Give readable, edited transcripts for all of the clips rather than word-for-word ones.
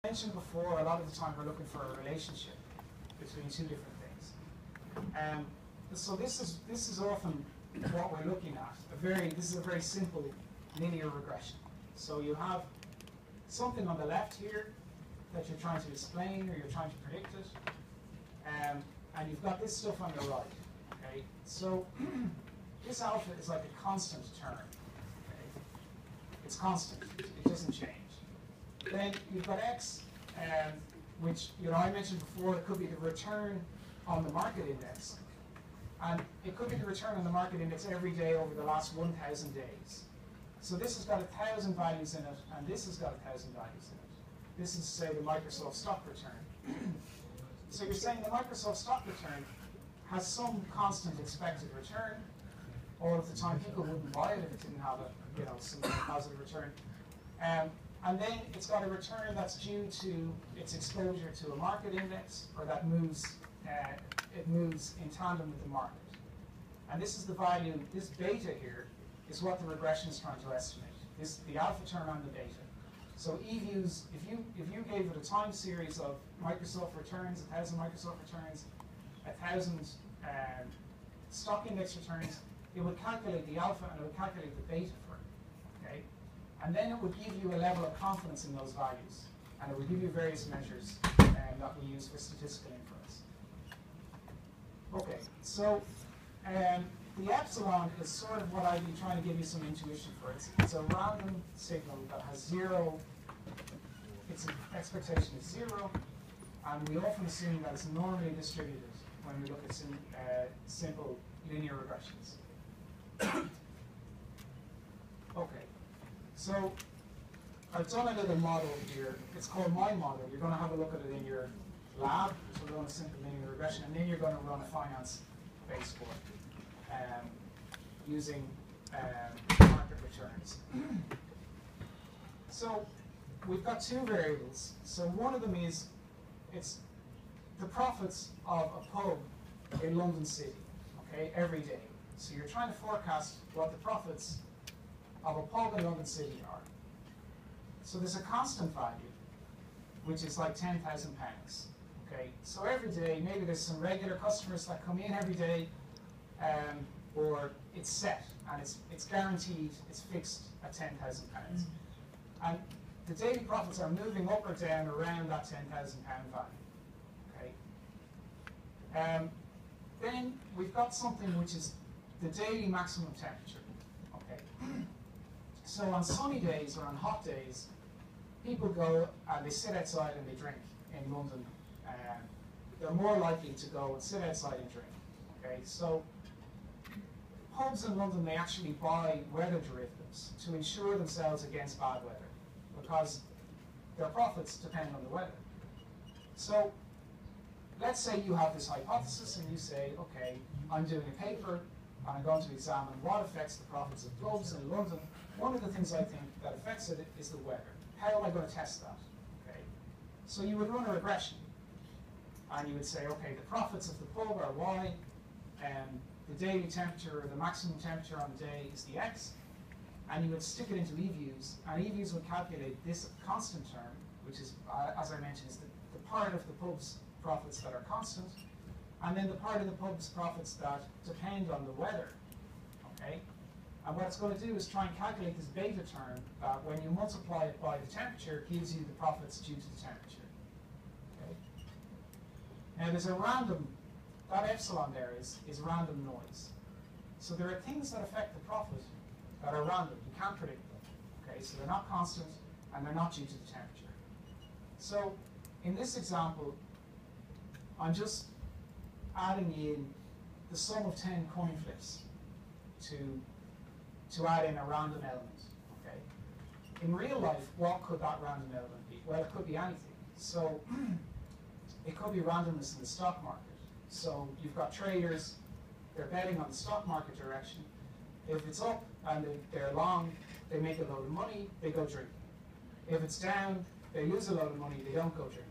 Mentioned before, a lot of the time we're looking for a relationship between two different things. So this is often what we're looking at. This is a very simple linear regression. So you have something on the left here that you're trying to explain or you're trying to predict it, and you've got this stuff on the right. Okay, so this alpha is like a constant term. Okay? It's constant; it doesn't change. Then you've got x, which I mentioned before. It could be the return on the market index, and it could be the return on the market index every day over the last 1,000 days. So this has got 1,000 values in it, and this has got 1,000 values in it. This is, say, the Microsoft stock return. So you're saying the Microsoft stock return has some constant expected return. All of the time, people wouldn't buy it if it didn't have some positive return. And then it's got a return that's due to its exposure to a market index, or that it moves in tandem with the market. And this is the value, this beta here, is what the regression is trying to estimate. The alpha term and the beta. So E-views, if you gave it a time series of Microsoft returns, 1,000 Microsoft returns, 1,000 stock index returns, it would calculate the alpha and it would calculate the beta for it. Okay? And then it would give you a level of confidence in those values. And it would give you various measures that we use for statistical inference. Okay, so the epsilon is sort of what I've been trying to give you some intuition for. It's a random signal that has zero, its expectation is zero, and we often assume that it's normally distributed when we look at simple linear regressions. Okay. So I've done a little model here. It's called my model. You're going to have a look at it in your lab. So we're doing a simple linear regression, and then you're going to run a finance-based for it using market returns. So we've got two variables. So one of them is it's the profits of a pub in London City, okay, every day. So you're trying to forecast what the profits of a pub in London City are. So there's a constant value, which is like £10,000. Okay, so every day, maybe there's some regular customers that come in every day, or it's set and it's guaranteed, it's fixed at £10,000. And the daily profits are moving up or down around that £10,000 value. Okay. Then we've got something which is the daily maximum temperature. Okay. So on sunny days or on hot days, people go and they sit outside and they drink in London. They're more likely to go and sit outside and drink. Okay, so pubs in London, they actually buy weather derivatives to insure themselves against bad weather, because their profits depend on the weather. So let's say you have this hypothesis and you say, okay, I'm doing a paper and I'm going to examine what affects the profits of pubs in London. One of the things I think that affects it is the weather. How am I going to test that? Okay. So you would run a regression, and you would say, okay, the profits of the pub are Y, and the daily temperature or the maximum temperature on the day is the X, and you would stick it into E-views, and E-views would calculate this constant term, which is, as I mentioned, is the part of the pub's profits that are constant, and then the part of the pub's profits that depend on the weather. Okay. And what it's going to do is try and calculate this beta term that when you multiply it by the temperature, gives you the profits due to the temperature. Okay? Now there's a random, that epsilon there is random noise. So there are things that affect the profit that are random. You can't predict them. Okay? So they're not constant and they're not due to the temperature. So in this example, I'm just adding in the sum of 10 coin flips to add in a random element. Okay. In real life, what could that random element be? Well, it could be anything. So it could be randomness in the stock market. So you've got traders, they're betting on the stock market direction. If it's up and they're long, they make a load of money, they go drinking. If it's down, they lose a load of money, they don't go drinking.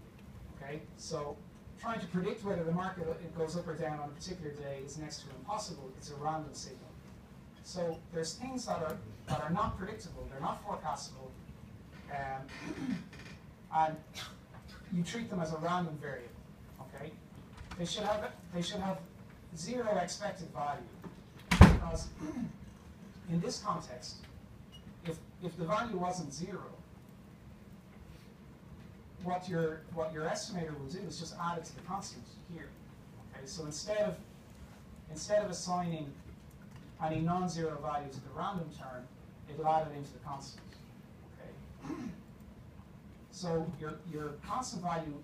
Okay. So trying to predict whether the market goes up or down on a particular day is next to impossible. It's a random signal. So there's things that are not predictable, they're not forecastable, and you treat them as a random variable. Okay, they should have zero expected value, because in this context, if the value wasn't zero, what your estimator will do is just add it to the constant here. Okay, so instead of assigning any non-zero value to the random term, it'll add it into the constant. Okay, so your constant value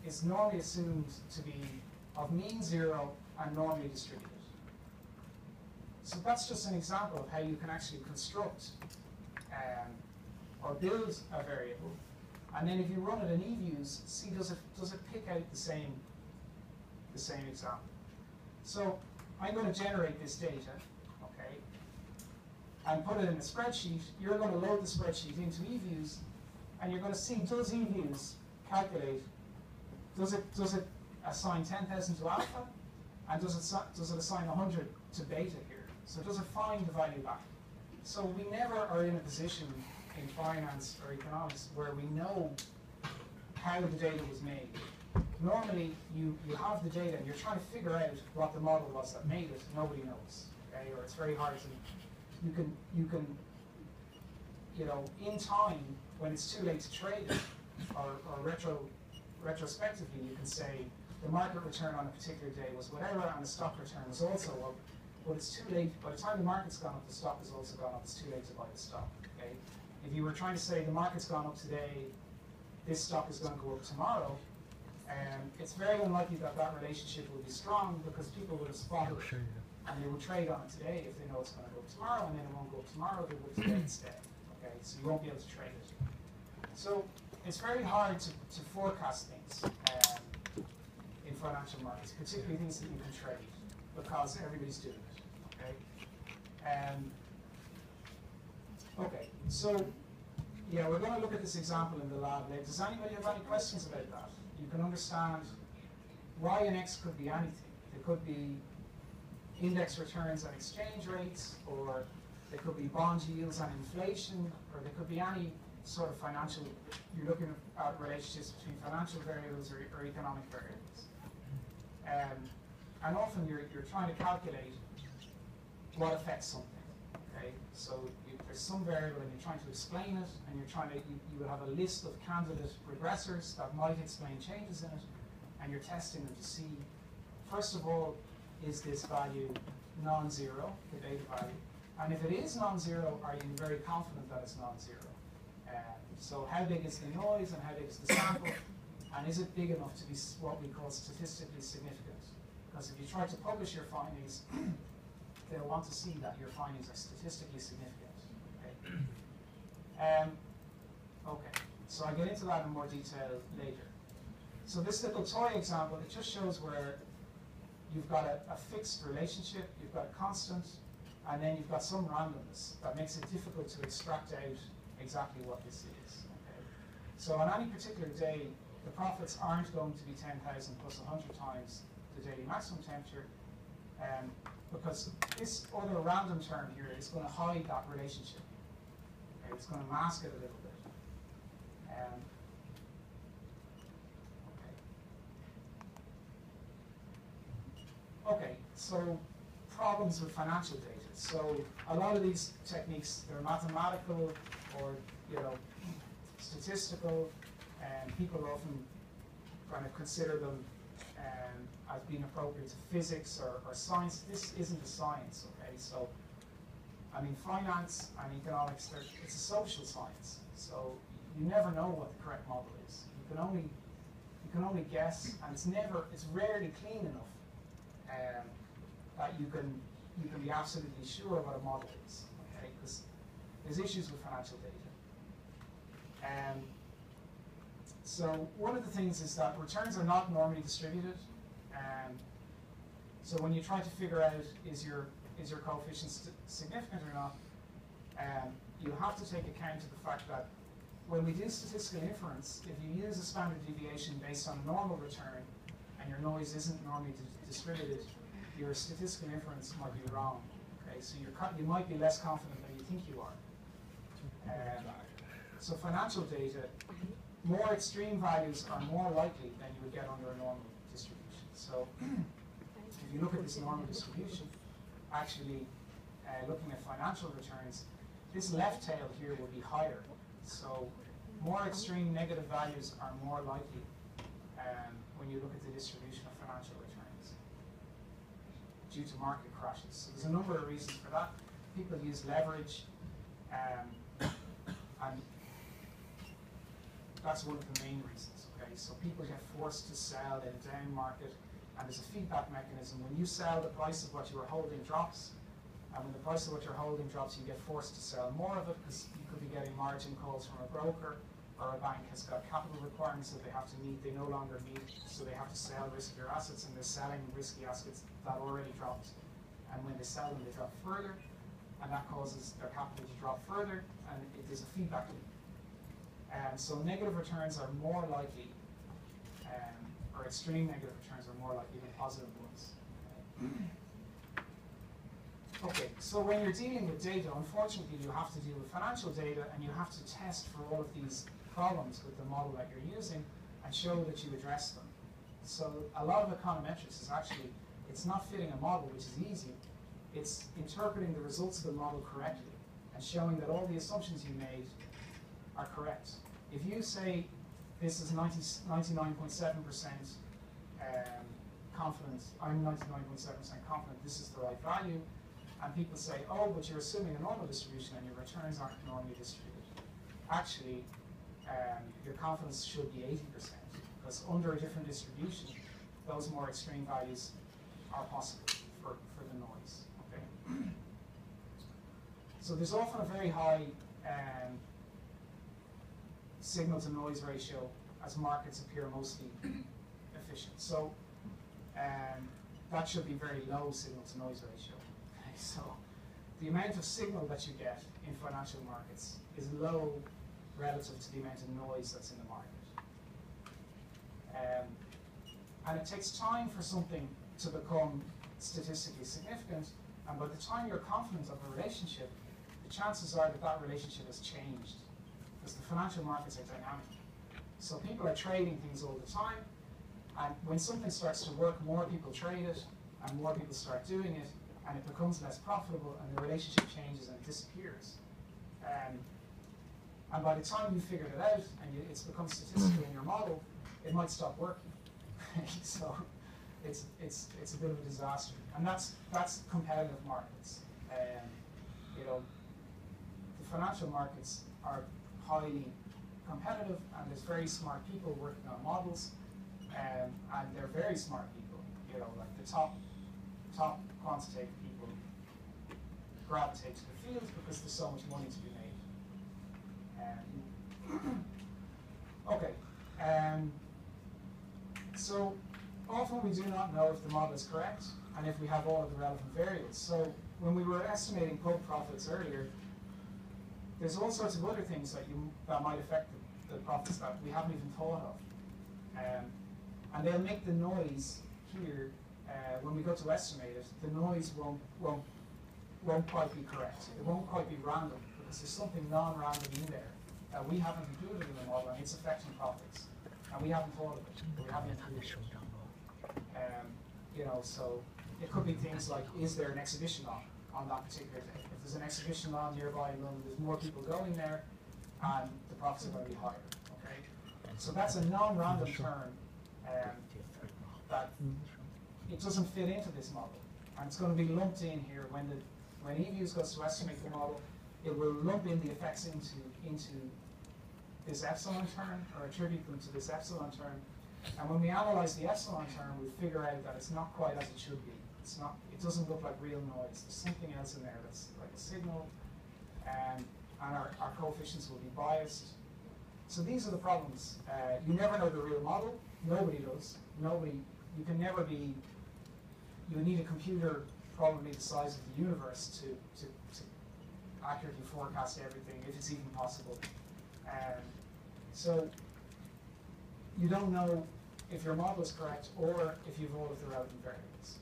is normally assumed to be of mean zero and normally distributed. So that's just an example of how you can actually construct or build a variable, and then if you run it in eViews, see does it pick out the same example. So I'm going to generate this data, okay, and put it in a spreadsheet. You're going to load the spreadsheet into eViews, and you're going to see, does eViews calculate, does it assign 10,000 to alpha, and does it assign 100 to beta here? So does it find the value back? So we never are in a position in finance or economics where we know how the data was made. Normally, you have the data and you're trying to figure out what the model was that made it. Nobody knows, okay? Or it's very hard to. You can, in time when it's too late to trade it, or retrospectively, you can say the market return on a particular day was whatever, and the stock return was also what. But it's too late. By the time the market's gone up, the stock has also gone up. It's too late to buy the stock. Okay. If you were trying to say the market's gone up today, this stock is going to go up tomorrow, it's very unlikely that that relationship will be strong, because people will have spotted it and they will trade on it today if they know it's going to go up tomorrow, and then it won't go up tomorrow. They will today instead. Okay. So you won't be able to trade it. So it's very hard to forecast things in financial markets, particularly things that you can trade, because everybody's doing it. Okay, so yeah, we're going to look at this example in the lab later. Does anybody have any questions about that? You can understand y and x could be anything. It could be index returns and exchange rates, or they could be bond yields and inflation, or they could be any sort of financial. You're looking at relationships between financial variables or economic variables. And often you're trying to calculate what affects something. Okay, so there's some variable and you're trying to explain it, and you would have a list of candidate regressors that might explain changes in it, and you're testing them to see, first of all, is this value non-zero, the beta value, and if it is non-zero, are you very confident that it's non-zero? So how big is the noise and how big is the sample, and is it big enough to be what we call statistically significant? Because if you try to publish your findings, they'll want to see that your findings are statistically significant. Okay. Okay. So I'll get into that in more detail later. So this little toy example, it just shows where you've got a fixed relationship, you've got a constant, and then you've got some randomness that makes it difficult to extract out exactly what this is. Okay. So on any particular day, the profits aren't going to be 10,000 plus 100 times the daily maximum temperature, because this other random term here is going to hide that relationship. Okay, it's going to mask it a little bit. Okay, so problems with financial data. So a lot of these techniques, they're mathematical or statistical, and people often kind of consider them as being appropriate to physics or science. This isn't a science, okay? So, I mean, finance and economics, it's a social science. So you never know what the correct model is. You can only guess, and it's rarely clean enough that you can be absolutely sure what a model is, okay? Because there's issues with financial data. So one of the things is that returns are not normally distributed. So when you try to figure out is your coefficient significant or not, you have to take account of the fact that when we do statistical inference, if you use a standard deviation based on a normal return and your noise isn't normally distributed, your statistical inference might be wrong. Okay, so you might be less confident than you think you are. So financial data, more extreme values are more likely than you would get under a normal distribution. So if you look at this normal distribution, actually looking at financial returns, this left tail here will be higher. So more extreme negative values are more likely when you look at the distribution of financial returns due to market crashes. So there's a number of reasons for that. People use leverage, and that's one of the main reasons. Okay, so people get forced to sell in a down market, and there's a feedback mechanism. When you sell, the price of what you are holding drops, and when the price of what you're holding drops, you get forced to sell more of it because you could be getting margin calls from a broker, or a bank has got capital requirements that they have to meet. They no longer meet, so they have to sell riskier assets, and they're selling risky assets that already dropped. And when they sell them, they drop further, and that causes their capital to drop further, and there's a feedback loop. So negative returns are more likely, or extreme negative returns are more likely than positive ones. Okay, so when you're dealing with data, unfortunately you have to deal with financial data, and you have to test for all of these problems with the model that you're using and show that you address them. So a lot of econometrics is actually, it's not fitting a model, which is easy. It's interpreting the results of the model correctly and showing that all the assumptions you made are correct. If you say this is 99.7% confident, I'm 99.7% confident this is the right value, and people say, oh, but you're assuming a normal distribution and your returns aren't normally distributed. Actually, your confidence should be 80%, because under a different distribution, those more extreme values are possible for the noise. Okay? So there's often a very high signal to noise ratio as markets appear mostly efficient. So that should be very low signal to noise ratio. Okay? So the amount of signal that you get in financial markets is low relative to the amount of noise that's in the market. And it takes time for something to become statistically significant, and by the time you're confident of a relationship, the chances are that that relationship has changed, because the financial markets are dynamic. So people are trading things all the time, and when something starts to work, more people trade it, and more people start doing it, and it becomes less profitable, and the relationship changes and it disappears. And by the time you figured it out and it's become statistical in your model, it might stop working. So it's a bit of a disaster, and that's competitive markets. You know, the financial markets are highly competitive, and there's very smart people working on models, and they're very smart people. You know, like the top quantitative people gravitate to the field because there's so much money to be made. Okay, so often we do not know if the model is correct and if we have all of the relevant variables. So when we were estimating pub profits earlier, there's all sorts of other things that might affect the profits that we haven't even thought of. And they'll make the noise here, when we go to estimate it, the noise won't quite be correct. It won't quite be random, because there's something non-random in there that we haven't included in the model, and it's affecting profits. And we haven't thought of it. We haven't included it. You know, so it could be things like, is there an exhibition on that particular day? If there's an exhibition on nearby in London, there's more people going there, and the profits are going to be higher. Okay, so that's a non-random term that it doesn't fit into this model, and it's going to be lumped in here when eViews goes to estimate the model. It will lump in the effects into this epsilon term, or attribute them to this epsilon term. And when we analyze the epsilon term, we figure out that it's not quite as it should be. It's not. It doesn't look like real noise. There's something else in there that's like a signal, and our coefficients will be biased. So these are the problems. You never know the real model. Nobody does. Nobody. You can never be. You need a computer probably the size of the universe to accurately forecast everything, if it's even possible. So you don't know if your model is correct or if you've all of the relevant variables.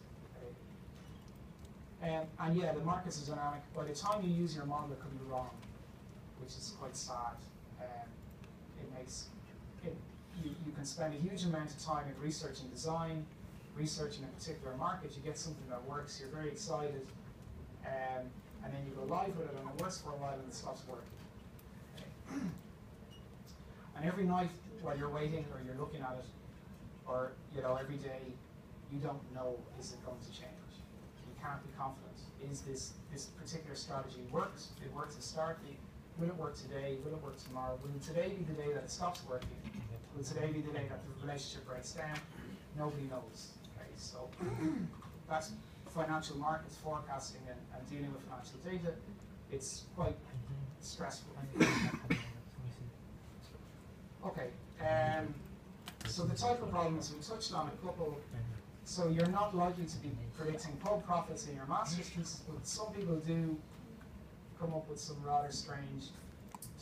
Okay? And yeah, the markets are dynamic. By the time you use your model, it could be wrong, which is quite sad. It makes you can spend a huge amount of time in research and design, researching a particular market, you get something that works, you're very excited, and then you go live with it and it works for a while and it stops working. Okay. And every night while you're waiting or you're looking at it, or every day, you don't know, is it going to change? You can't be confident. Is this particular strategy works? It worked historically. Will it work today? Will it work tomorrow? Will today be the day that it stops working? Will today be the day that the relationship breaks down? Nobody knows. Okay, so that's financial markets forecasting and dealing with financial data. It's quite stressful. Okay, so the type of problems, we touched on a couple. So you're not likely to be predicting pub profits in your master's thesis, but some people do come up with some rather strange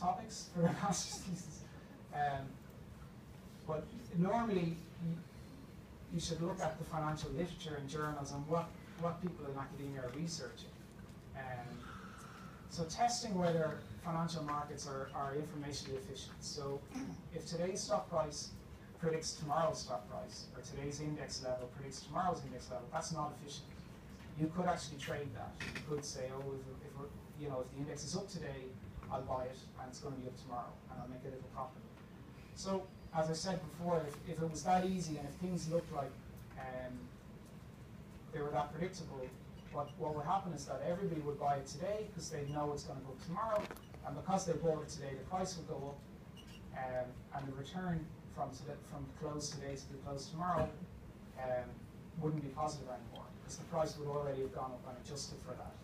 topics for their master's thesis. But normally, you should look at the financial literature and journals and what people in academia are researching. So testing whether financial markets are informationally efficient. So if today's stock price predicts tomorrow's stock price, or today's index level predicts tomorrow's index level, that's not efficient. You could actually trade that. You could say, oh, if the index is up today, I'll buy it, and it's going to be up tomorrow, and I'll make a little profit. So, as I said before, if it was that easy, and if things looked like they were that predictable, what would happen is that everybody would buy it today because they know it's going to go up tomorrow, and because they bought it today, the price would go up, and the return from close today to the close tomorrow wouldn't be positive anymore because the price would already have gone up and adjusted for that.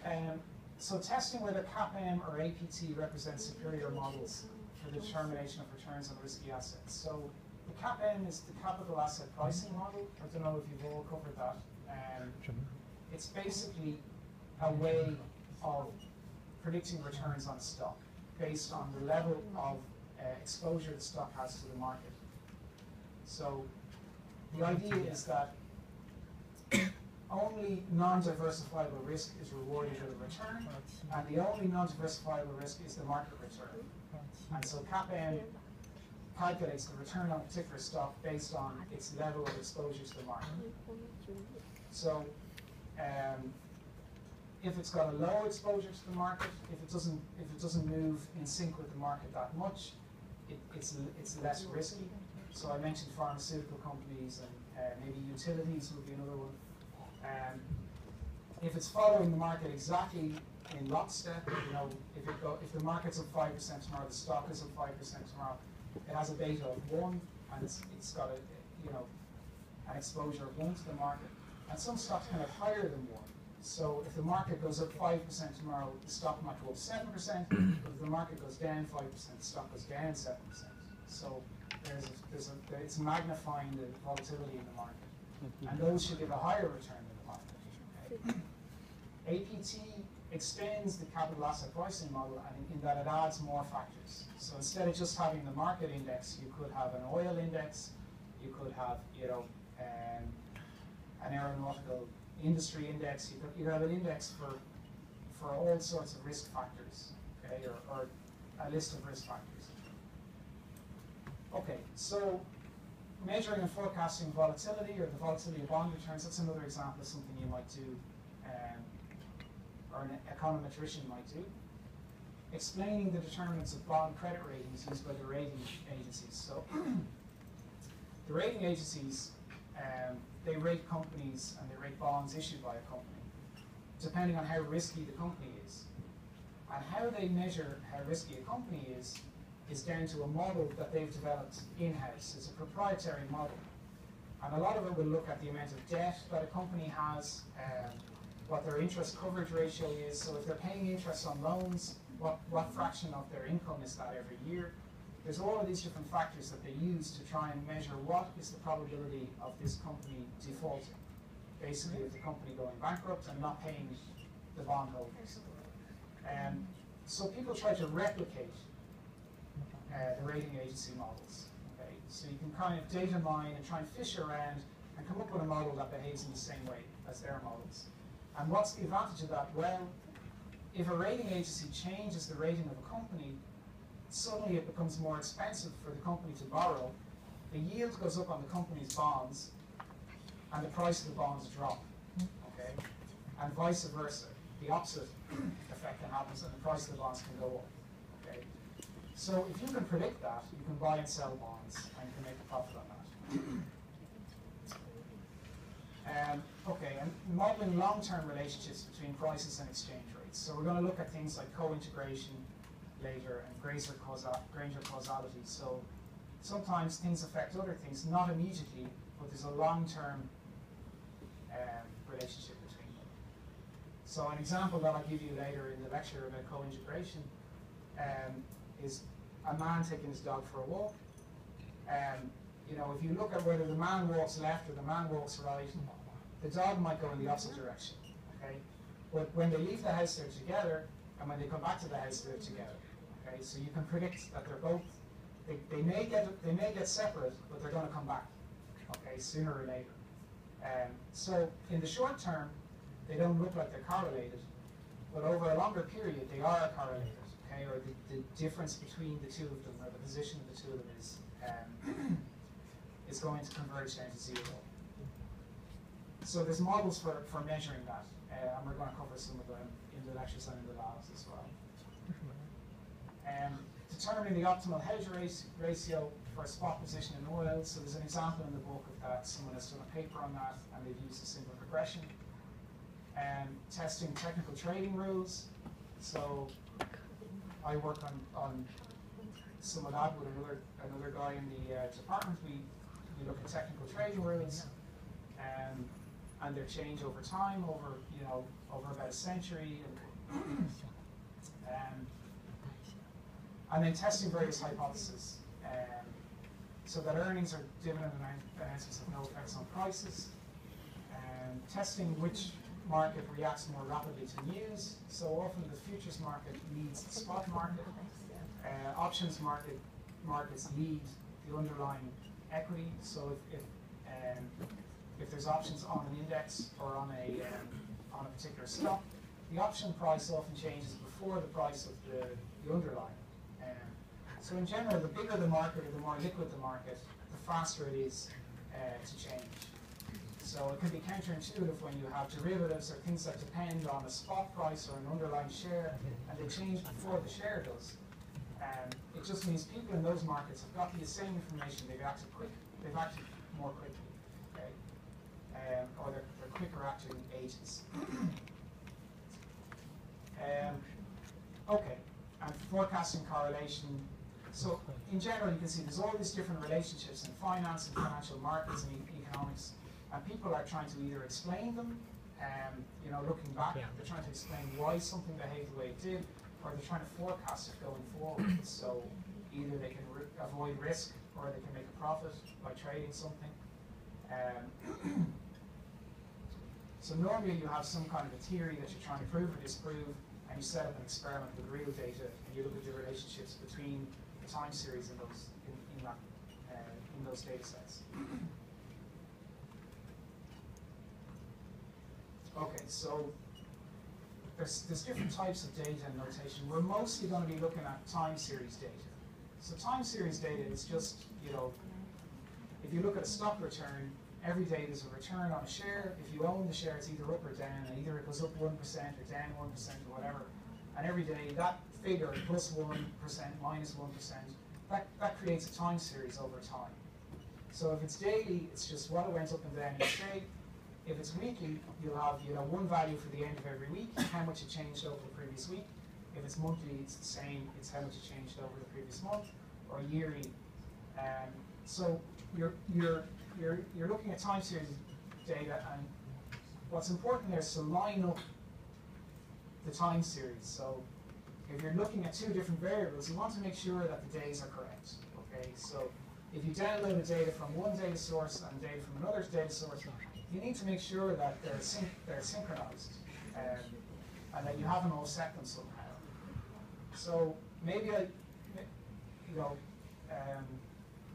Okay. So testing whether CAPM or APT represent superior models for the determination of returns on risky assets. So the CAPM is the capital asset pricing model. I don't know if you've all covered that. It's basically a way of predicting returns on stock based on the level of exposure the stock has to the market. So the idea is that only non-diversifiable risk is rewarded with a return, and the only non-diversifiable risk is the market return. And so CAPM calculates the return on a particular stock based on its level of exposure to the market. So if it's got a low exposure to the market, if it doesn't move in sync with the market that much, it's less risky. So I mentioned pharmaceutical companies and maybe utilities would be another one. If it's following the market exactly in lockstep, if the market's up 5% tomorrow, the stock is up 5% tomorrow, it has a beta of 1, and it's got an exposure of 1 to the market. And some stocks can have higher than 1. So if the market goes up 5% tomorrow, the stock might go up 7%, but if the market goes down 5%, the stock goes down 7%. So it's magnifying the volatility in the market. And those should give a higher return than the market. Okay. APT extends the capital asset pricing model in that it adds more factors. So instead of just having the market index, you could have an oil index, you could have an aeronautical industry index, you could have an index for all sorts of risk factors, okay, or a list of risk factors. Okay, so measuring and forecasting volatility or the volatility of bond returns, that's another example of something you might do, or an econometrician might do. Explaining the determinants of bond credit ratings used by the rating agencies. So the rating agencies, they rate companies and they rate bonds issued by a company, depending on how risky the company is. And how they measure how risky a company is down to a model that they've developed in-house. It's a proprietary model. And a lot of it will look at the amount of debt that a company has, what their interest coverage ratio is. So if they're paying interest on loans, what fraction of their income is that every year? There's all of these different factors that they use to try and measure what is the probability of this company defaulting. Basically, of the company going bankrupt and not paying the bondholders. So people try to replicate the rating agency models. Okay? So you can kind of data mine and try and fish around and come up with a model that behaves in the same way as their models. And what's the advantage of that? Well, if a rating agency changes the rating of a company, suddenly it becomes more expensive for the company to borrow, the yield goes up on the company's bonds, and the price of the bonds drop, okay? And vice versa. The opposite effect can happen, and the price of the bonds can go up, okay? So if you can predict that, you can buy and sell bonds, and you can make a profit on that. Okay, and modeling long-term relationships between prices and exchange rates. So we're going to look at things like co-integration later and Granger causality. So sometimes things affect other things, not immediately, but there's a long-term relationship between them. So an example that I'll give you later in the lecture about co-integration is a man taking his dog for a walk. You know, if you look at whether the man walks left or the man walks right, the dog might go in the opposite direction, okay? But when they leave the house, they're together, and when they come back to the house, they're together, okay? So you can predict that they're both, they may get separate, but they're going to come back, okay, sooner or later. So in the short term, they don't look like they're correlated, but over a longer period, they are correlated, okay? Or the difference between the two of them, or the position of the two of them is going to converge down to zero. So there's models for measuring that, and we're going to cover some of them in the lectures and in the labs as well. Determining the optimal hedge ratio for a spot position in oil. So there's an example in the book of that. Someone has done a paper on that, and they've used a simple regression. Testing technical trading rules. So I work on some of that with another guy in the department. We look at technical trading rules, and their change over time, over about a century, and then testing various hypotheses, so that earnings or dividend announcements have no effects on prices, and testing which market reacts more rapidly to news. So often the futures market leads the spot market. Options markets lead the underlying equity. So if there's options on an index or on a particular stock, the option price often changes before the price of the underlying. So in general, the bigger the market or the more liquid the market, the faster it is to change. So it can be counterintuitive when you have derivatives or things that depend on a spot price or an underlying share, and they change before the share does. It just means people in those markets have got the same information. They've acted more quickly, okay? Or they're quicker acting agents. Okay, and forecasting correlation. So in general, you can see there's all these different relationships in finance and financial markets and economics, and people are trying to either explain them, looking back, they're trying to explain why something behaved the way it did, or they're trying to forecast it going forward. So either they can avoid risk, or they can make a profit by trading something. So normally you have some kind of a theory that you're trying to prove or disprove, and you set up an experiment with real data, and you look at the relationships between the time series in those data sets. Okay, so there's different types of data and notation. We're mostly going to be looking at time series data. So time series data is just, if you look at a stock return, every day there's a return on a share. If you own the share, it's either up or down, and either it goes up 1% or down 1% or whatever. And every day that figure, plus 1%, minus 1%, that creates a time series over time. So if it's daily, it's just what it went up and down each day. If it's weekly, you'll have one value for the end of every week, how much it changed over the previous week. If it's monthly, it's the same, it's how much it changed over the previous month, or yearly. So you're looking at time series data, and what's important there is to line up the time series. So if you're looking at two different variables, you want to make sure that the days are correct. Okay, so if you download the data from one data source and data from another data source, you need to make sure that they're synchronized, and that you haven't all set them somehow. So maybe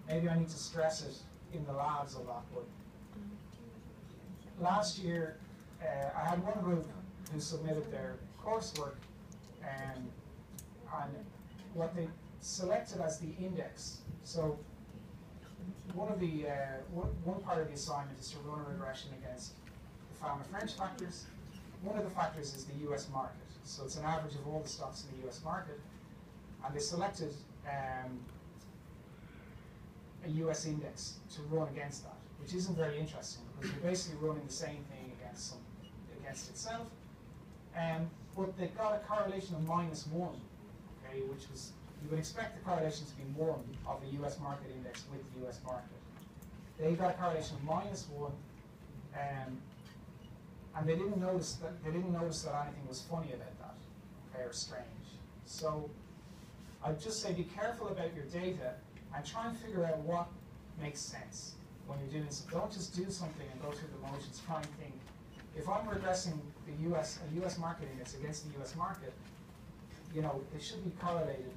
maybe I need to stress it in the labs a lot. But last year, I had one group who submitted their coursework, and what selected as the index. So one part of the assignment is to run a regression against the Fama-French factors. One of the factors is the US market. So it's an average of all the stocks in the US market. And they selected a US index to run against that, which isn't very interesting because you're basically running the same thing against itself. But they got a correlation of -1, okay, which was, you would expect the correlation to be 1 of the US market index with the US market. They got a correlation of -1, and they didn't notice that anything was funny about that, okay, or strange. So I'd just say be careful about your data and try and figure out what makes sense when you're doing so. Don't just do something and go through the motions. Try and think, if I'm regressing a US market index against the US market, you know, they should be correlated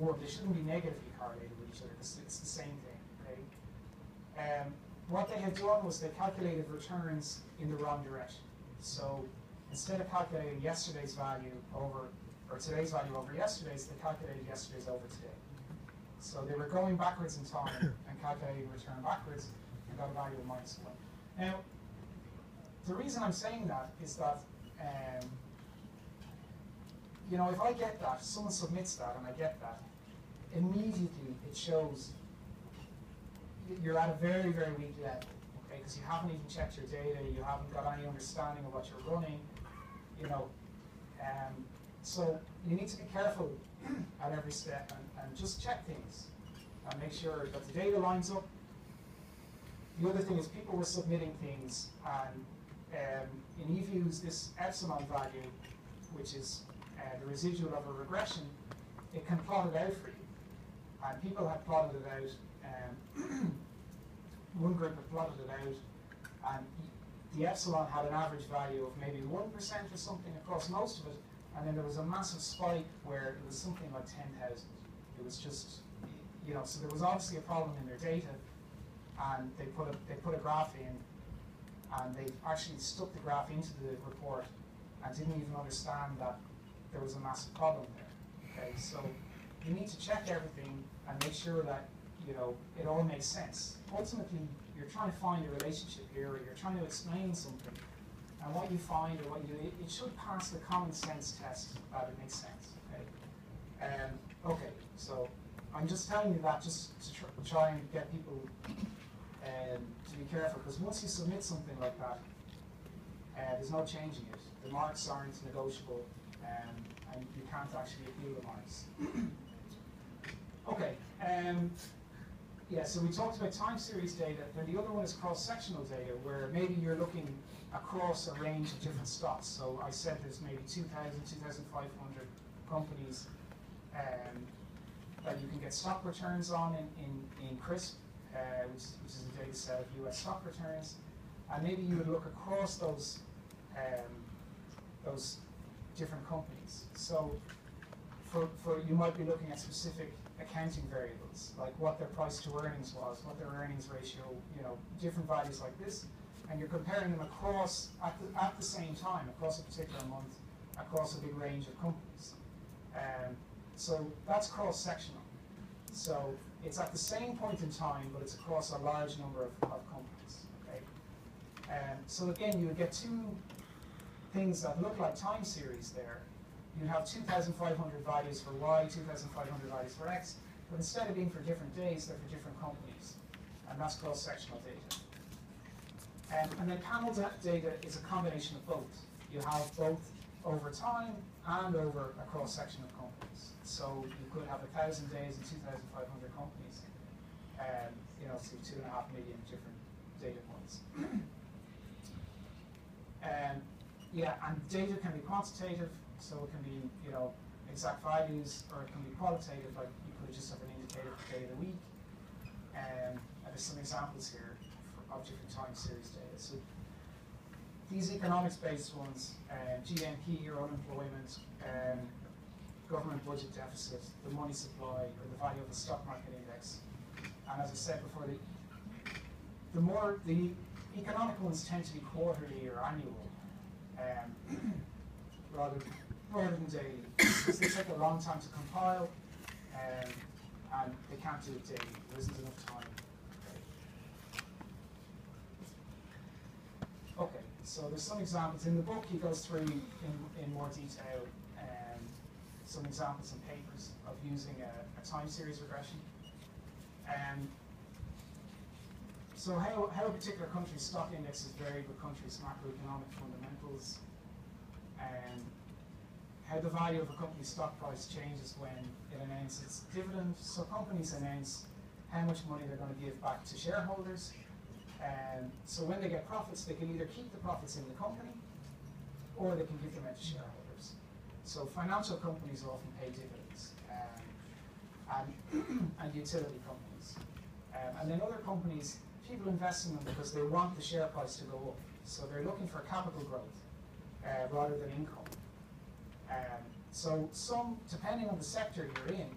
more. They shouldn't be negatively correlated with each other. It's the same thing, okay? What they had done was they calculated returns in the wrong direction. So instead of calculating yesterday's value over, or today's value over yesterday's, they calculated yesterday's over today. So they were going backwards in time and calculating return backwards and got a value of -1. Now, the reason I'm saying that is that, you know, if I get that, someone submits that and I get that, immediately it shows you're at a very, very weak level, okay? Because you haven't even checked your data, you haven't got any understanding of what you're running, you know. So you need to be careful at every step and just check things and make sure that the data lines up. The other thing is people were submitting things, and in eViews, this epsilon value, which is the residual of a regression, it can plot it out for you. And people have plotted it out. One group had plotted it out, and the epsilon had an average value of maybe 1% or something across most of it, and then there was a massive spike where it was something like 10,000. It was just, you know, so there was obviously a problem in their data, and they put a graph in, and they actually stuck the graph into the report and didn't even understand that there was a massive problem there. Okay, so you need to check everything and make sure that, you know, it all makes sense. Ultimately, you're trying to find a relationship here, or you're trying to explain something, and what you find or what you do, it should pass the common sense test that it makes sense. Okay. Okay. So I'm just telling you that just to try and get people to be careful, because once you submit something like that, there's no changing it. The marks aren't negotiable, and you can't actually appeal the marks. Okay. Yeah, so we talked about time series data. Then the other one is cross-sectional data, where maybe you're looking across a range of different stocks. So I said there's maybe 2,000, 2,500 companies that you can get stock returns on in CRISP, which is a data set of US stock returns. And maybe you would look across those different companies. So for you might be looking at specific accounting variables, like what their price to earnings was, what their earnings ratio, you know, different values like this, and you're comparing them across at the same time, across a particular month, across a big range of companies. So that's cross-sectional. So it's at the same point in time, but it's across a large number of companies. Okay. So again, you would get two things that look like time series there. You have 2,500 values for Y, 2,500 values for X, but instead of being for different days, they're for different companies. And that's cross-sectional data. And then panel data is a combination of both. You have both over time and over a cross-section of companies. So you could have 1,000 days and 2,500 companies, you know, so 2.5 million different data points. Yeah, and data can be quantitative. So it can be, you know, exact values, or it can be qualitative, like you could just have an indicator for day of the week. And there's some examples here of different time series data. So these economics-based ones, GNP, or unemployment, government budget deficit, the money supply, or the value of the stock market index. And as I said before, the economic ones tend to be quarterly or annual, rather than daily, because they take a long time to compile. and they can't do it daily. There isn't enough time. Okay, so there's some examples. In the book, he goes through in more detail some examples and papers of using a time series regression. So how a particular country's stock indexes vary with country's macroeconomic fundamentals, and how the value of a company's stock price changes when it announces dividend. So companies announce how much money they're going to give back to shareholders. So when they get profits, they can either keep the profits in the company, or they can give them out to shareholders. So financial companies often pay dividends, and utility companies. And then other companies, people invest in them because they want the share price to go up. So they're looking for capital growth rather than income. So some, depending on the sector you're in,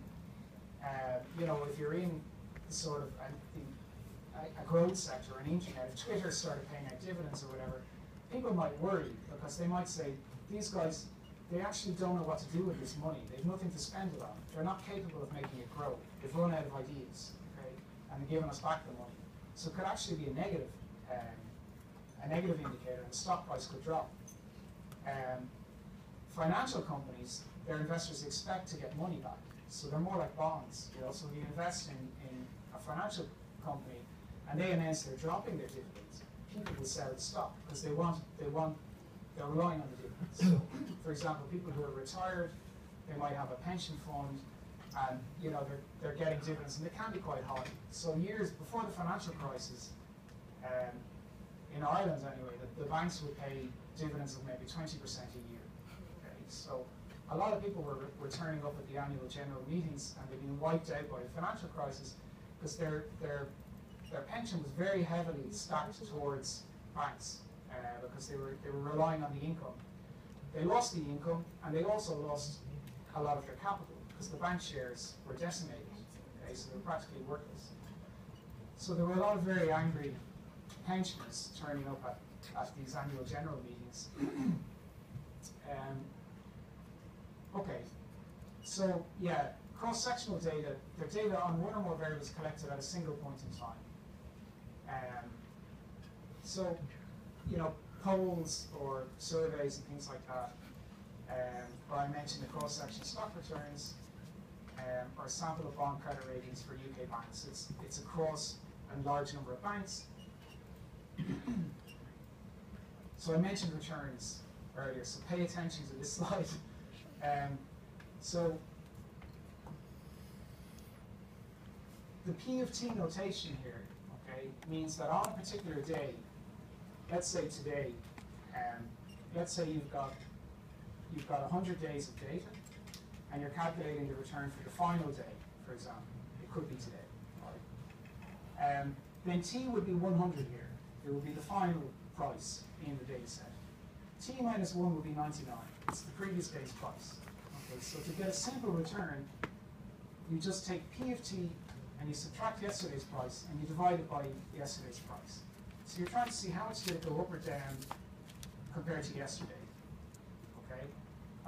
if you're in sort of a growth sector, an internet, if Twitter started paying out dividends or whatever, people might worry because they might say, these guys, they actually don't know what to do with this money. They've nothing to spend it on. They're not capable of making it grow. They've run out of ideas, okay? And they're giving us back the money. So it could actually be a negative indicator, and the stock price could drop. Financial companies, their investors expect to get money back. So they're more like bonds. So if you invest in a financial company and they announce they're dropping their dividends, people will sell the stock because they're relying on the dividends. So, for example, people who are retired, they might have a pension fund, and they're getting dividends, and they can be quite high. So years before the financial crisis, in Ireland anyway, the banks would pay dividends of maybe 20% a year. Okay? So a lot of people were turning up at the annual general meetings, and they'd been wiped out by the financial crisis because their pension was very heavily stacked towards banks because they were relying on the income. They lost the income, and they also lost a lot of their capital because the bank shares were decimated. Okay, so they were practically worthless. So there were a lot of very angry pensioners turning up at these annual general meetings. Okay, so yeah, cross-sectional data, they're data on one or more variables collected at a single point in time. So, polls or surveys and things like that, or I mentioned the cross-section stock returns, or a sample of bond credit ratings for UK banks. It's across a large number of banks. So I mentioned returns earlier, so pay attention to this slide. So the P of T notation here, okay, means that on a particular day, let's say today, let's say you've got 100 days of data, and you're calculating the return for the final day, for example. It could be today. Right? Then T would be 100 here. It would be the final price in the data set. T minus 1 would be 99. It's the previous day's price. Okay, so to get a simple return, you just take P of T and you subtract yesterday's price and you divide it by yesterday's price. So you're trying to see how much did it go up or down compared to yesterday, okay,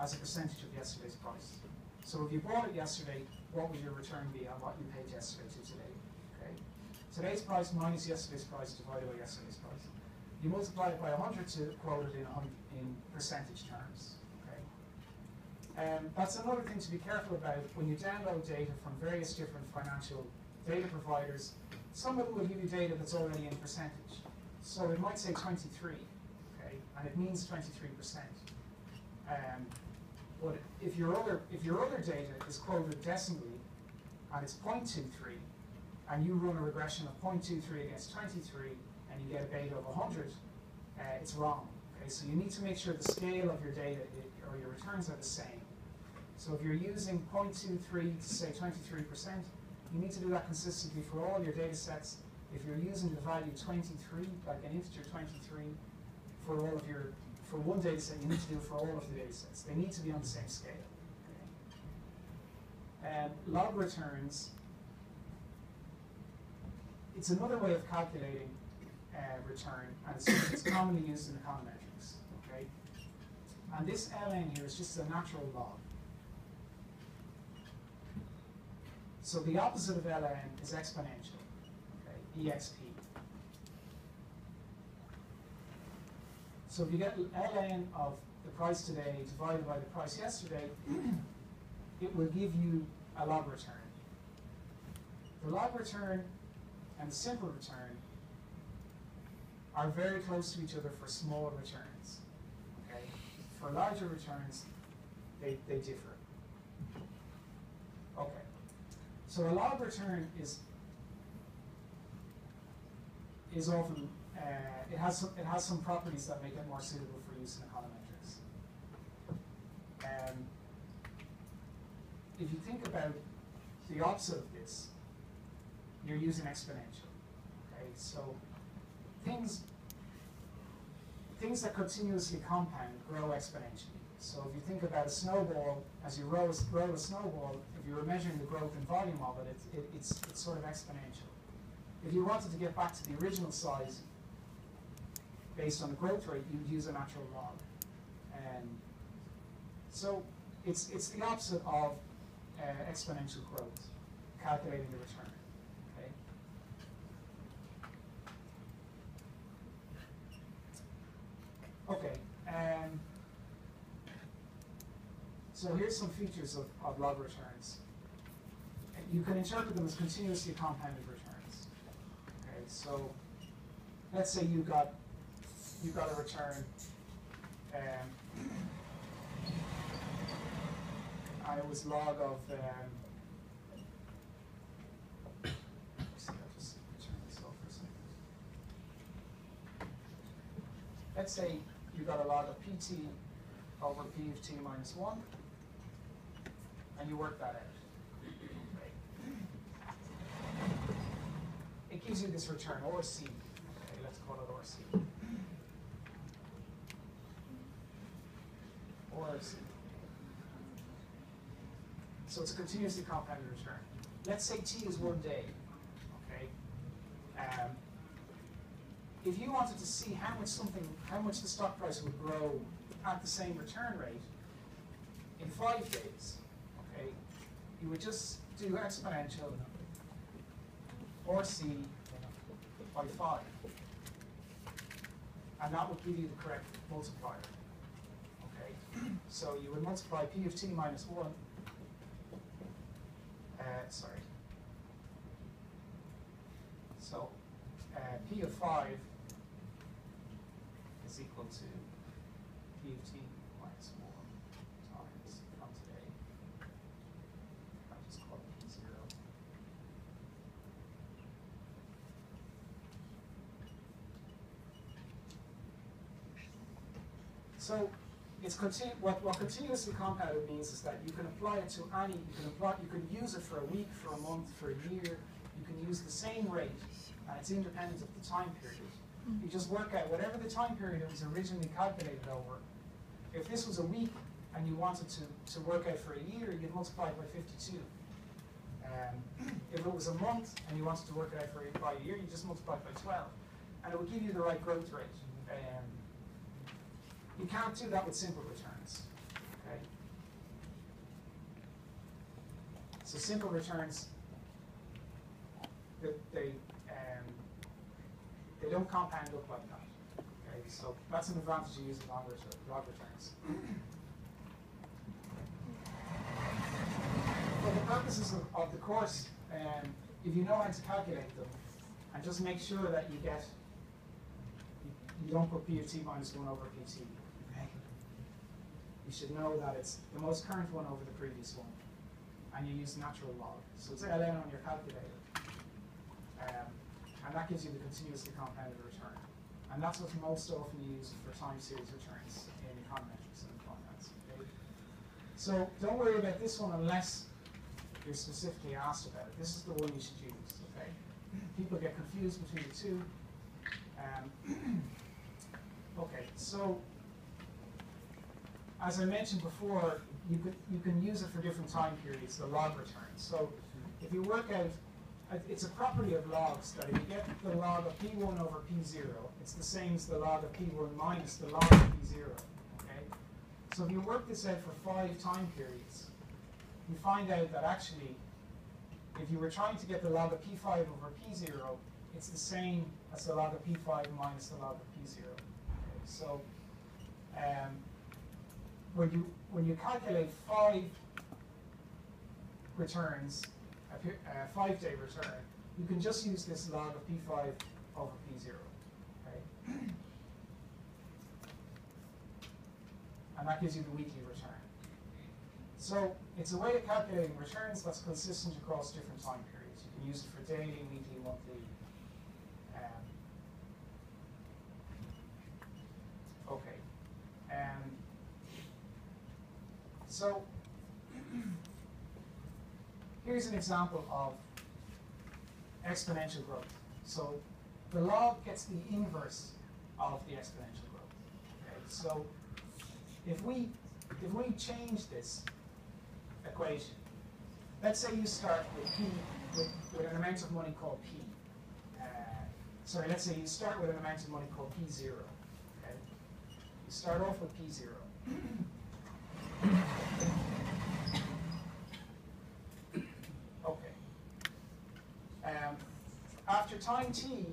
as a percentage of yesterday's price. So if you bought it yesterday, what would your return be on what you paid yesterday to today? Okay, today's price minus yesterday's price divided by yesterday's price. You multiply it by 100 to quote it in percentage terms. Okay, that's another thing to be careful about when you download data from various different financial data providers. Some of them will give you data that's already in percentage. So it might say 23, okay, and it means 23%. But if your other data is quoted decimally and it's 0.23, and you run a regression of 0.23 against 23, and you get a beta of 100, it's wrong. Okay, so you need to make sure the scale of your data or your returns are the same. So if you're using 0.23 to say 23%, you need to do that consistently for all your data sets. If you're using the value 23, like an integer 23, for one data set, you need to do it for all of the data sets. They need to be on the same scale. Okay? Log returns, it's another way of calculating return, and it's commonly used in econometrics. Okay? And this ln here is just a natural log. So the opposite of ln is exponential, okay, exp. So if you get ln of the price today divided by the price yesterday, it will give you a log return. The log return and the simple return are very close to each other for small returns. Okay? For larger returns, they differ. Okay. So a log return is often it has some properties that make it more suitable for use in econometrics. If you think about the opposite of this, you're using exponential. Okay, so things that continuously compound grow exponentially. So if you think about a snowball, as you roll a snowball, if you were measuring the growth and volume of it, it's sort of exponential. If you wanted to get back to the original size based on the growth rate, you would use a natural log. So it's the opposite of exponential growth, calculating the return. Okay, so here's some features of log returns. You can interpret them as continuously compounded returns. Okay, so let's say you got a return, and it was log of let's say you got a log of pt over p of t minus 1, and you work that out. Okay. It gives you this return, ORC. Okay, let's call it ORC. ORC. So it's a continuously compounded return. Let's say t is 1 day. Okay. If you wanted to see how much the stock price would grow at the same return rate in 5 days, okay, you would just do exponential ORC by 5, and that would give you the correct multiplier. Okay, so you would multiply p of t minus 1. So p of 5 is equal to p of t minus 1 times from today. I'll just call it p0. So it's what continuously compounded means is that you can apply it to any, you can use it for a week, for a month, for a year. You can use the same rate, and it's independent of the time period. You just work out whatever the time period it was originally calculated over. If this was a week and you wanted to work out for a year, you'd multiply it by 52. If it was a month and you wanted to work it out by a year, you just multiply it by 12. And it would give you the right growth rate. You can't do that with simple returns. Okay? So simple returns, they don't compound up like that. Okay? So that's an advantage of using log returns. For the purposes of the course, if you know how to calculate them, and just make sure that you don't put p of t minus 1 over pt. Okay? You should know that it's the most current one over the previous one, and you use natural log. So it's ln on your calculator, and that gives you the continuously compounded return. And that's what's most often used for time series returns in econometrics and finance. Okay? So don't worry about this one unless you're specifically asked about it. This is the one you should use. Okay? People get confused between the two. Okay, so as I mentioned before, you can use it for different time periods, the log return. So if you work out, it's a property of logs that if you get the log of p1 over p0, it's the same as the log of p1 minus the log of p0. Okay? So if you work this out for 5 time periods, you find out that actually if you were trying to get the log of P5 over P0, it's the same as the log of P5 minus the log of P0. Okay, so when you calculate 5 returns, a 5-day return, you can just use this log of P5 over P0. Okay? And that gives you the weekly return. So it's a way of calculating returns that's consistent across different time periods. You can use it for daily, weekly, monthly. Okay. So here's an example of exponential growth. So the log gets the inverse of the exponential growth. Okay? So if we change this equation, let's say you start with P with an amount of money called P. Sorry, let's say you start with an amount of money called P0. Okay? You start off with P0. Okay. After time t,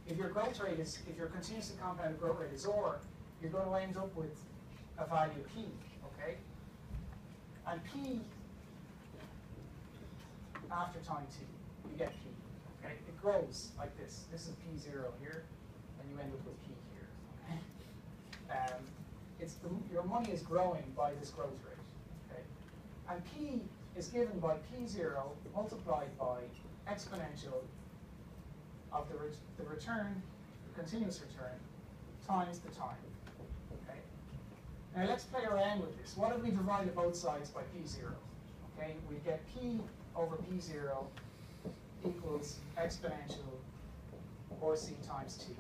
if your continuously compounded growth rate is or, you're going to end up with a value p. Okay. And p after time t, you get p. Okay. It grows like this. This is p0 here, and you end up with p here. Okay. Your money is growing by this growth rate. Okay. And p is given by p0 multiplied by exponential of the return, the continuous return, times the time. Okay. Now let's play around with this. What if we divided both sides by p0? Okay, we get p over p0 equals exponential or c times t.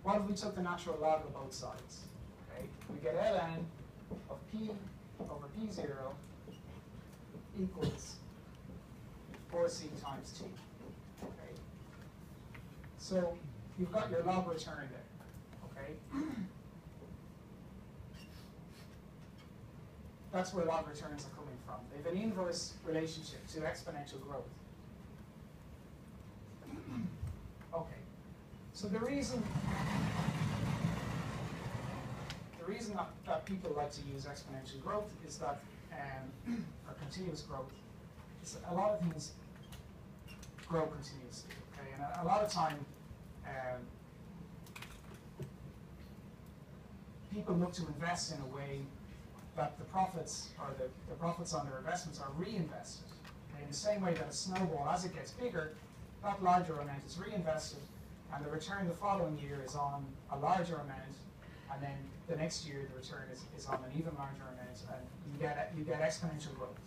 What if we took the natural log of both sides? Okay, we get ln of p over p0 equals 4c times t. Okay, so you've got your log return there. Okay, that's where log returns are coming from. They have an inverse relationship to exponential growth. Okay, so the reason that people like to use exponential growth is that, or continuous growth, is a lot of things grow continuously. Okay, and a lot of time, people look to invest in a way that the profits or the profits on their investments are reinvested. Okay, in the same way that a snowball, as it gets bigger, that larger amount is reinvested, and the return the following year is on a larger amount, and then the next year the return is on an even larger amount, and you get exponential growth.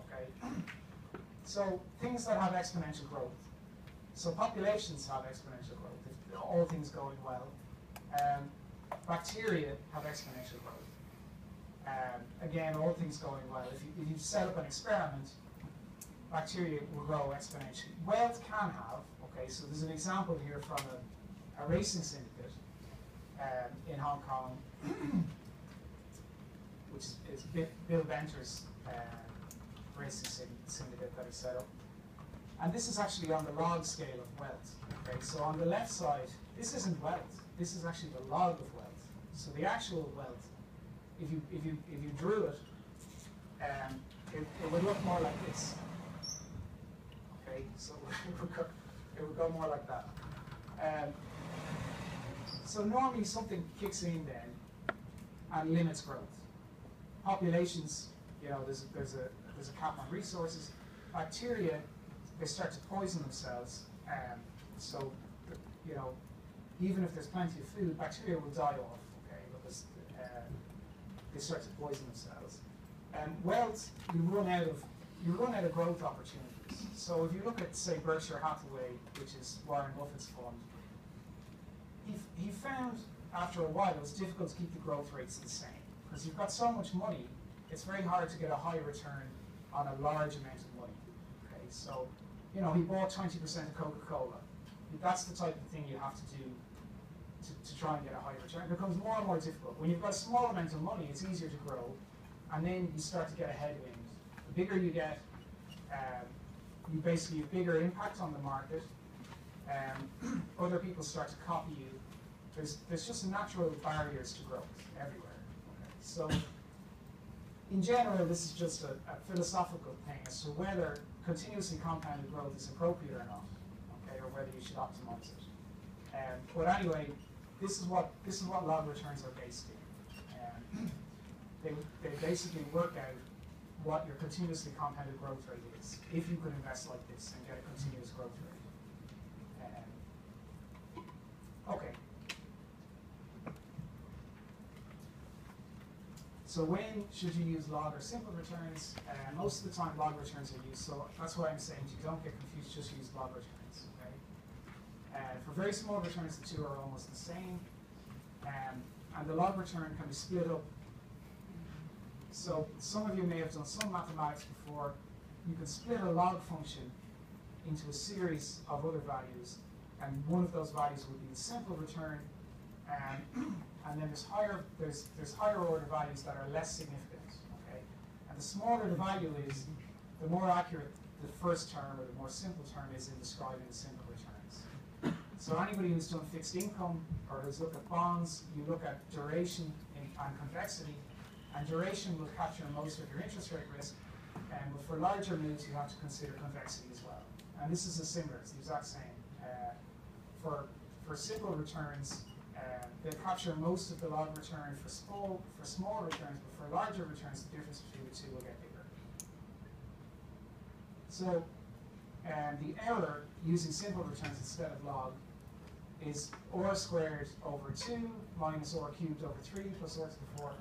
Okay, so things that have exponential growth. So populations have exponential growth if all things going well. Bacteria have exponential growth. Again, all things going well. If you set up an experiment, bacteria will grow exponentially. Wealth can have. Okay, so there's an example here from a racing syndicate in Hong Kong, which is Bill Benter's racing syndicate that he set up. And this is actually on the log scale of wealth. Okay, so on the left side, this isn't wealth. This is actually the log of wealth. So the actual wealth, if you drew it, it would look more like this. Okay, so it would go more like that. So normally something kicks in then and limits growth. Populations, there's a cap on resources. Bacteria, they start to poison themselves. So even if there's plenty of food, bacteria will die off. Okay, because they start to poison themselves. Wealth, you run out of growth opportunities. So if you look at, say, Berkshire Hathaway, which is Warren Buffett's fund, he found after a while it was difficult to keep the growth rates the same. Because you've got so much money, it's very hard to get a high return on a large amount of money. Okay, so he bought 20% of Coca-Cola. That's the type of thing you have to do to try and get a high return. It becomes more and more difficult. When you've got a small amount of money, it's easier to grow, and then you start to get a headwind. The bigger you get, you basically have bigger impact on the market. Other people start to copy you. There's just natural barriers to growth everywhere. Okay? So in general, this is just a philosophical thing as to whether continuously compounded growth is appropriate or not, okay, or whether you should optimize it. But anyway, this is what log returns are based in. They basically work out what your continuously compounded growth rate is if you could invest like this and get a continuous growth rate. Okay. So when should you use log or simple returns? Most of the time log returns are used, so that's why I'm saying you don't get confused, just use log returns. Okay? For very small returns, the two are almost the same. And the log return can be split up. So some of you may have done some mathematics before. You can split a log function into a series of other values, and one of those values would be the simple return, and then there's higher order values that are less significant. Okay, and the smaller the value is, the more accurate the first term or the more simple term is in describing the simple returns. So anybody who's done fixed income or has looked at bonds, you look at duration and convexity, and duration will capture most of your interest rate risk, but for larger moves you have to consider convexity as well. And this is similar, it's the exact same. For simple returns, they capture most of the log return for small returns, but for larger returns, the difference between the two will get bigger. So the error using simple returns instead of log is r squared over 2 minus r cubed over 3 plus r to the 4.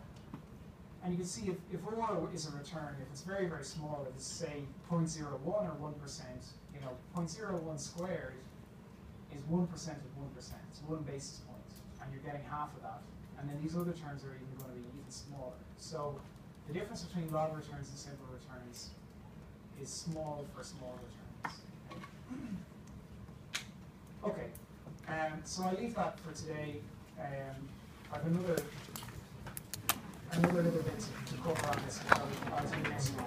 And you can see if r is a return, if it's very, very small, if it's say 0.01 or 1%, 0.01 squared is 1% of 1%. It's 1 basis point, and you're getting half of that. And then these other terms are even going to be even smaller. So the difference between log returns and simple returns is small for small returns. Okay, so I'll leave that for today. I have another little bit to cover on this, which I'll do next time.